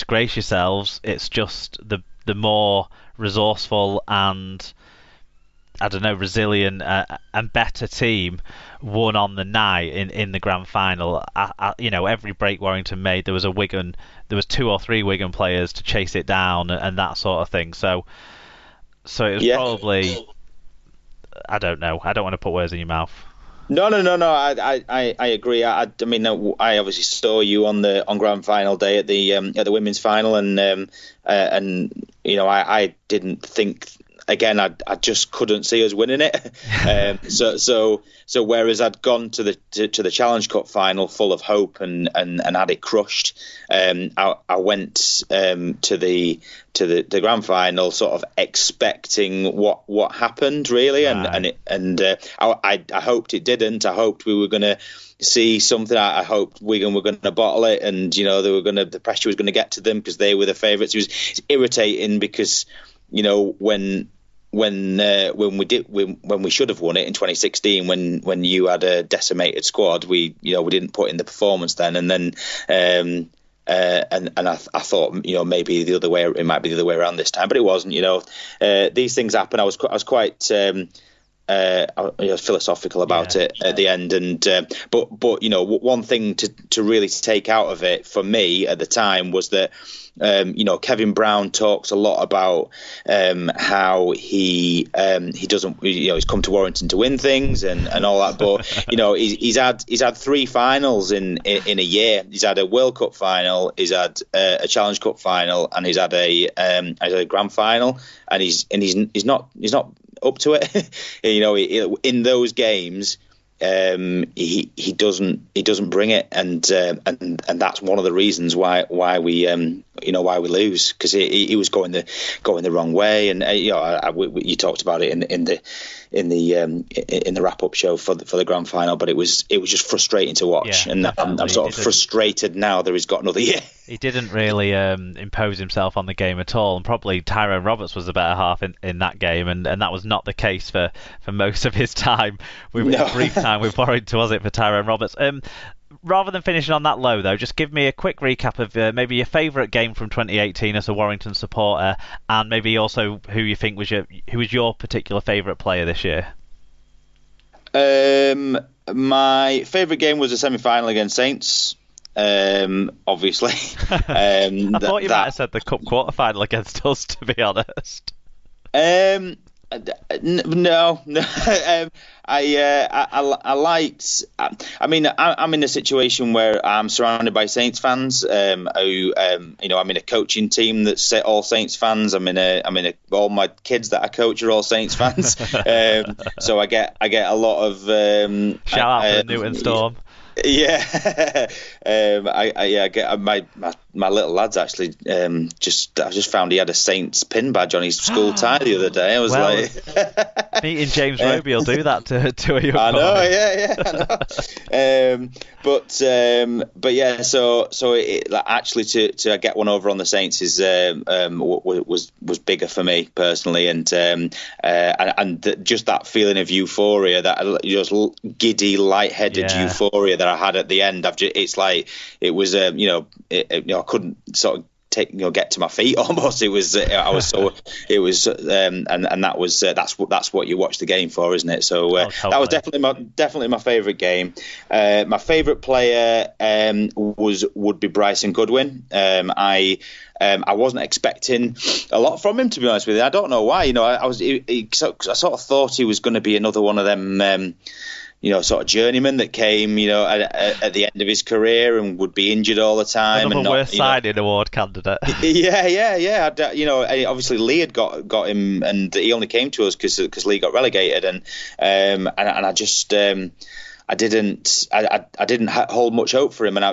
disgrace yourselves. It's just the more resourceful and, I don't know, resilient and better team won on the night in the grand final. Every break Warrington made, there was 2 or 3 Wigan players to chase it down and that sort of thing. So it was probably, I don't know. I don't want to put words in your mouth. No. I agree. I mean, I obviously saw you on grand final day at the women's final, and I didn't think. Again, I just couldn't see us winning it. So whereas I'd gone to the Challenge Cup final full of hope and had it crushed, I went to the grand final sort of expecting what happened really, right. I hoped it didn't. I hoped we were going to see something. I hoped Wigan were going to bottle it, and the pressure was going to get to them because they were the favourites. It's irritating because when we should have won it in 2016, when you had a decimated squad, we didn't put in the performance then, and then I thought maybe it might be the other way around this time, but it wasn't. These things happen. I was quite philosophical about it at the end, and but one thing to really take out of it for me at the time was that Kevin Brown talks a lot about how he doesn't he's come to Warrington to win things and all that, but he's had 3 finals in a year. He's had a World Cup final, he's had a Challenge Cup final, and he's had a grand final, and he's not up to it. In those games, he doesn't bring it, and that's one of the reasons why we lose, because he was going the wrong way, and you talked about it in the wrap up show for the grand final, but it was just frustrating to watch, and I'm sort of frustrated now that he's got another year. He didn't really impose himself on the game at all, and probably Tyrone Roberts was the better half in that game, and that was not the case for most of his time. Brief time with Warrington, was it, for Tyrone Roberts? Rather than finishing on that low, though, just give me a quick recap of maybe your favourite game from 2018 as a Warrington supporter, and maybe also who you think was your particular favourite player this year. My favourite game was the semi-final against Saints. Obviously. I thought you might have said the cup quarter-final against us, to be honest. No. I liked. I mean, I'm in a situation where I'm surrounded by Saints fans. I'm in a coaching team that's all Saints fans. All my kids that I coach are all Saints fans. So I get a lot of shout out for the Newton Storm. Yeah, I get my little lad's actually I just found he had a Saints pin badge on his school tie the other day. I was meeting James Roby will do that to a young boy. I know, I know. But yeah, so actually to get one over on the Saints is was bigger for me personally, and just that feeling of euphoria, that just giddy, lightheaded euphoria that I had at the end. It's like it was I couldn't sort of get to my feet almost. It was that's what you watch the game for, isn't it? So totally. That was definitely my favourite game. My favourite player would be Bryson Goodwin. I wasn't expecting a lot from him, to be honest with you. I don't know why. I sort of thought he was going to be another one of them sort of journeyman that came, at the end of his career and would be injured all the time. Another worst signing award candidate. Yeah. Obviously Leigh had got him, and he only came to us because Leigh got relegated, and I just I didn't hold much hope for him, and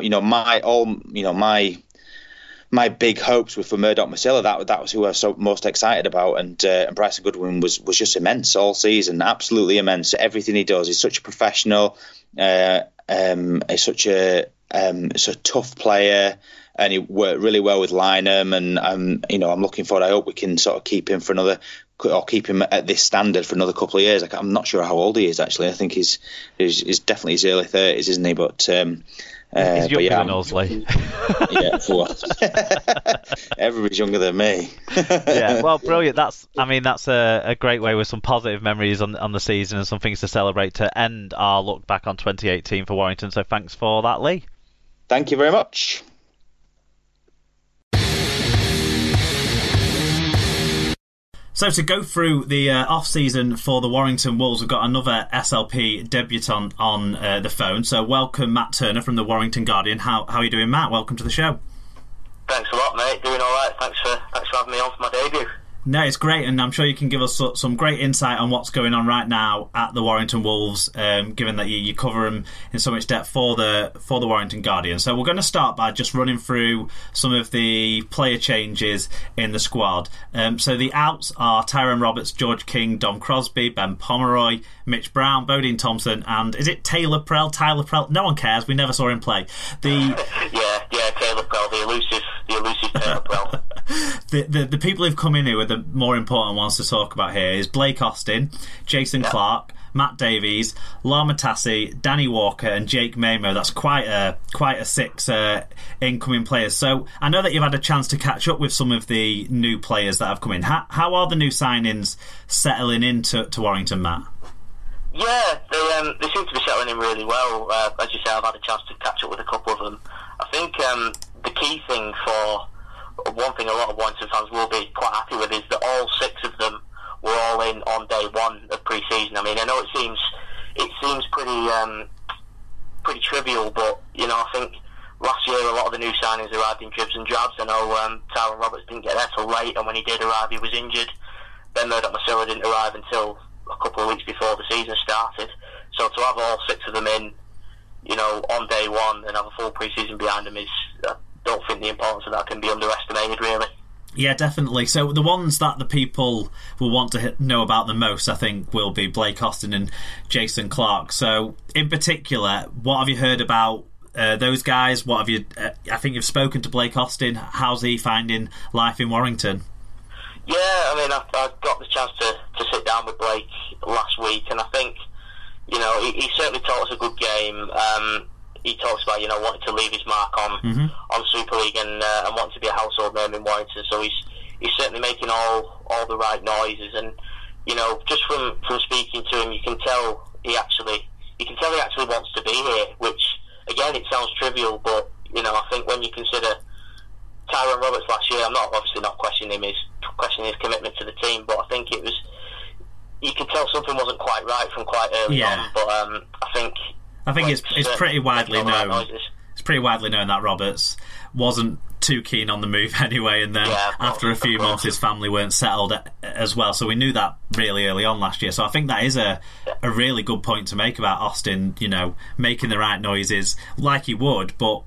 my big hopes were for Murdoch Masilla. That was who I was most excited about, and Bryson Goodwin was just immense all season, absolutely immense. Everything he does, he's such a professional. He's such a tough player, and he worked really well with Lynham. And I'm looking forward. I hope we can sort of keep him at this standard for another couple of years. I'm not sure how old he is actually. I think he's definitely his early 30s, isn't he? But he's younger than us, Leigh. Yeah, Everybody's younger than me. Yeah, well, brilliant. That's a great way with some positive memories on the season and some things to celebrate to end our look back on 2018 for Warrington. So thanks for that, Leigh. Thank you very much. So to go through the off-season for the Warrington Wolves, we've got another SLP debutant on the phone. So welcome, Matt Turner from the Warrington Guardian. How are you doing, Matt? Welcome to the show. Thanks a lot, mate. Doing all right. Thanks for having me on for my debut. No, it's great, and I'm sure you can give us some great insight on what's going on right now at the Warrington Wolves, given that you cover them in so much depth for the Warrington Guardian. So we're going to start by just running through some of the player changes in the squad. So the outs are Tyrone Roberts, George King, Dom Crosby, Ben Pomeroy, Mitch Brown, Bodine Thompson, and is it Tyler Prell? No one cares. We never saw him play. Yeah, Taylor Prell, the elusive Taylor Prell. The people who've come in here are the more important ones to talk about here is Blake Austin, Jason Clark, Matt Davies, Lama Tassi, Danny Walker, and Jake Mamo. That's quite a six incoming players. So I know that you've had a chance to catch up with some of the new players that have come in. How are the new signings settling into Warrington, Matt? Yeah, they seem to be settling in really well. As you say, I've had a chance to catch up with a couple of them. I think the key thing for one thing a lot of Warrington fans will be quite happy with is that all six of them were all in on day one of pre-season. I mean, I know it seems pretty trivial, but I think last year a lot of the new signings arrived in dribs and drabs. I know Tyrone Roberts didn't get there till late, and when he did arrive, he was injured. Ben Murdoch-Masilla didn't arrive until a couple of weeks before the season started. So to have all six of them in, on day one and have a full pre-season behind them is. I don't think the importance of that can be underestimated, really. Yeah, definitely. So the ones that the people will want to know about the most, I think, will be Blake Austin and Jason Clark. So, in particular, what have you heard about those guys? What have you? I think you've spoken to Blake Austin. How's he finding life in Warrington? Yeah, I mean, I got the chance to sit down with Blake last week, and I think, he certainly taught us a good game. He talks about wanting to leave his mark on Super League and wanting to be a household name in Warrington. So he's certainly making all the right noises, and just from speaking to him, you can tell he actually wants to be here. Which again, it sounds trivial, but I think when you consider Tyrone Roberts last year, I'm obviously not questioning his commitment to the team, but I think you could tell something wasn't quite right from quite early on. But I think it's pretty widely known. It's pretty widely known that Roberts wasn't too keen on the move anyway, and then after a few months his family weren't settled as well. So we knew that really early on last year. So I think that is a really good point to make about Austin, making the right noises like he would, but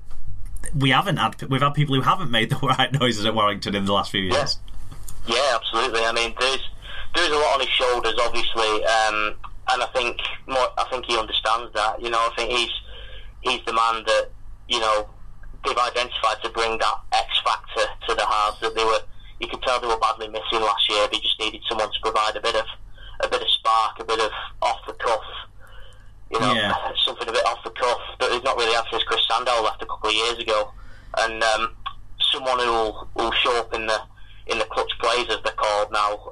we've had people who haven't made the right noises at Warrington in the last few years. Yeah, absolutely. I mean, there's a lot on his shoulders, obviously. And I think he understands that. I think he's the man that they've identified to bring that X factor to the Hearts that you could tell they were badly missing last year. They just needed someone to provide a bit of spark, a bit of off the cuff, something a bit off the cuff that they've not really had since Chris Sandow left a couple of years ago, and someone who will show up in the clutch plays as they're called now.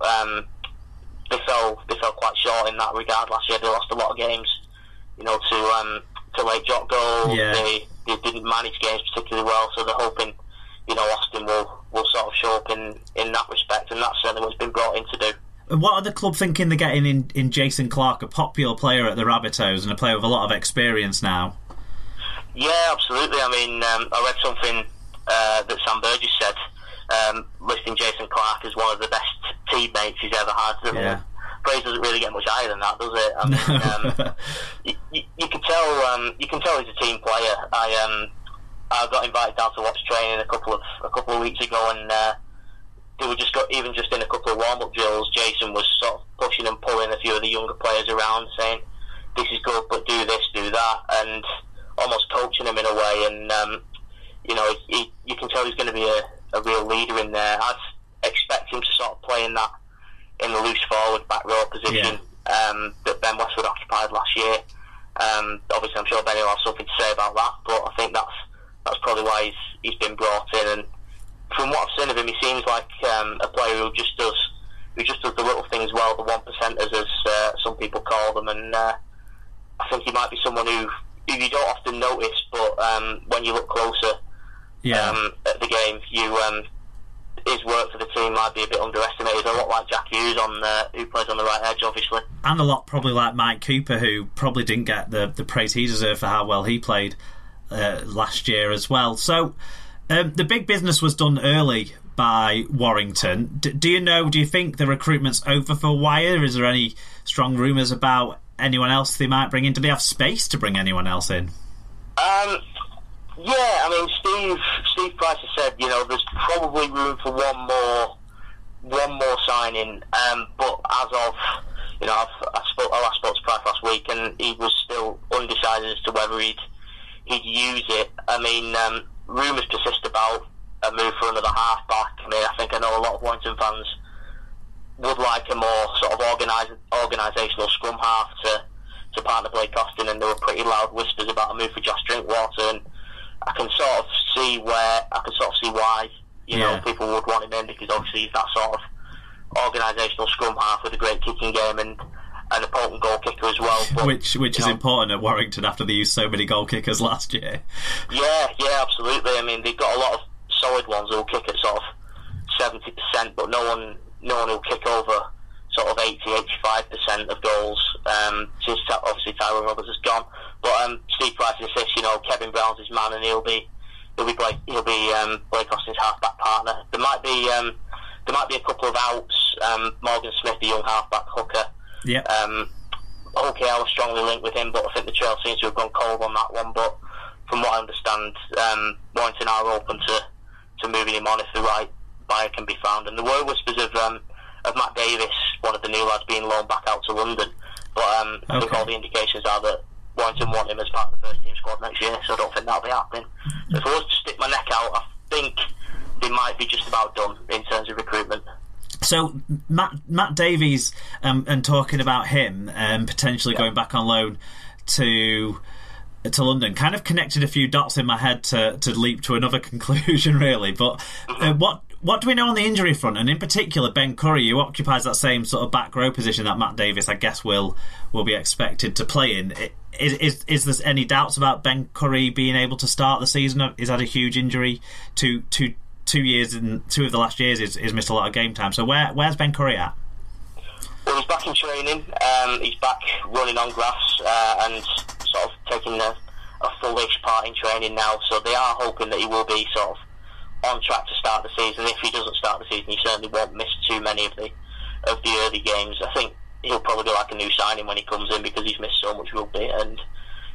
They fell quite short in that regard last year. They lost a lot of games, to late drop goals. Yeah. They didn't manage games particularly well, so they're hoping, Austin will sort of show up in that respect, and that's certainly what's been brought in to do. And what are the club thinking they're getting in Jason Clark, a popular player at the Rabbitohs and a player with a lot of experience now? Yeah, absolutely. I mean, I read something that Sam Burgess said, listing Jason Clark as one of the best teammates he's ever had. Yeah. Praise doesn't really get much higher than that, does it? I mean, you can tell he's a team player. I got invited down to watch training a couple of weeks ago, and they were just in a couple of warm-up drills. Jason was sort of pushing and pulling a few of the younger players around, saying, "This is good, but do this, do that," and almost coaching them in a way. And you can tell he's going to be a real leader in there. I'd expect him to sort of play in the loose forward back row position that Ben Westwood occupied last year. Obviously, I'm sure Benny will have something to say about that, but I think that's probably why he's been brought in. And from what I've seen of him, he seems like a player who just does the little things well, the 1%ers, as some people call them. And I think he might be someone who you don't often notice, but when you look closer at the game, his work for the team might be a bit underestimated. A lot like Jack Hughes who plays on the right edge, obviously, and a lot probably like Mike Cooper, who probably didn't get the praise he deserved for how well he played last year as well. So the big business was done early by Warrington. Do you think the recruitment's over for Wire? Is there any strong rumours about anyone else they might bring in? Do they have space to bring anyone else in? Yeah, I mean, Steve Price has said, there's probably room for one more signing, but as of, I spoke to Price last week, and he was still undecided as to whether he'd use it. I mean, rumours persist about a move for another half-back. I mean, I know a lot of Warrington fans would like a more sort of organisational scrum half to partner Blake Austin, and there were pretty loud whispers about a move for Josh Drinkwater, and I can sort of see why people would want him in, because obviously he's that sort of organisational scrum half with a great kicking game and a potent goal kicker as well. But, which is important at Warrington after they used so many goal kickers last year. Yeah, absolutely. I mean, they've got a lot of solid ones who'll kick at sort of 70%, but no one will kick over sort of 80-85% of goals. Since obviously Tyrone Roberts has gone, but Steve Price insists, Kevin Brown's his man, and he'll be Blake Austin's halfback partner. There might be a couple of outs. Morgan Smith, the young halfback hooker. Yeah. Okay, I was strongly linked with him, but I think the trail seems to have gone cold on that one. But from what I understand, Warrington are open to moving him on if the right buyer can be found. And there were whispers of Matt Davis, one of the new lads, being loaned back out to London. But I think all the indications are that Warrington want him as part of the first team squad next year, so I don't think that'll be happening. So if I was to stick my neck out, I think they might be just about done in terms of recruitment. So Matt Davies, and talking about him potentially going back on loan to London, kind of connected a few dots in my head to leap to another conclusion, really. But what do we know on the injury front, and in particular Ben Curry, who occupies that same sort of back row position that Matt Davis, I guess, will be expected to play in? Is there any doubts about Ben Curry being able to start the season? He's had a huge injury. 2 years, and 2 of the last years he's missed a lot of game time. So where's Ben Curry at? Well, he's back in training. He's back running on grass and sort of taking a fullish part in training now. So they are hoping that he will be sort of on track to start the season. If he doesn't start the season, he certainly won't miss too many of the early games. I think he'll probably be like a new signing when he comes in, because he's missed so much rugby, and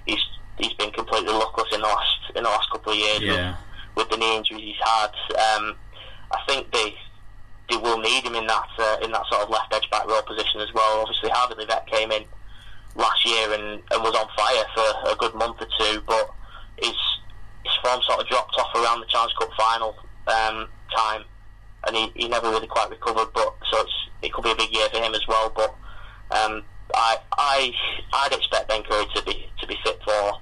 he's been completely luckless in the last couple of years. Yeah. With the knee injuries he's had, I think they will need him in that sort of left edge back row position as well. Obviously, Harvey Levette came in last year and was on fire for a good month or two, but his form sort of dropped off around the Challenge Cup final time, and he never really quite recovered. But so it could be a big year for him as well. But I'd expect Ben Curry to be fit for,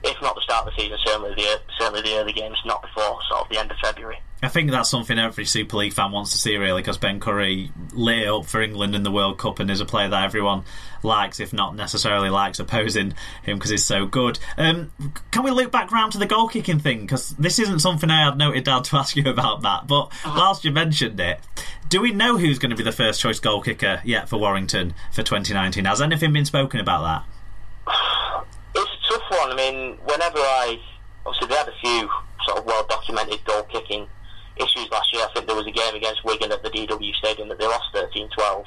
if not the start of the season, certainly the early games, not before sort of the end of February. I think that's something every Super League fan wants to see, really, because Ben Curry lit it up for England in the World Cup and is a player that everyone likes, if not necessarily likes opposing him, because he's so good. Can we loop back round to the goal kicking thing? Because this isn't something I had noted down to ask you about, Matt, but whilst you mentioned it, do we know who's going to be the first choice goal kicker yet for Warrington for 2019? Has anything been spoken about that? It's a tough one. I mean, obviously they had a few sort of well-documented goal-kicking issues last year. I think there was a game against Wigan at the DW Stadium that they lost 13-12,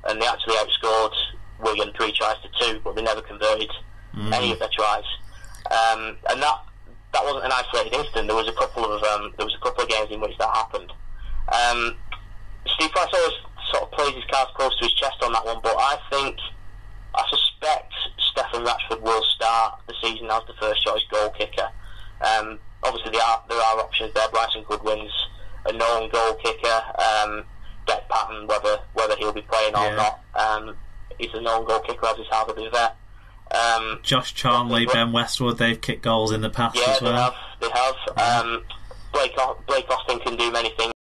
and they actually outscored Wigan 3-2, but they never converted any of their tries. And that wasn't an isolated incident. There was a couple of games in which that happened. Steve Price always sort of plays his cards close to his chest on that one, but I suspect Stefan Ratchford will start the season as the first choice goal kicker. Obviously there are options there. Bryson Goodwin's a known goal kicker. Beck Patton, whether he'll be playing or not, he's a known goal kicker, as is Harvey Levette. Josh Charnley, Ben Westwood, they've kicked goals in the past as well. They have. Blake Austin can do many things.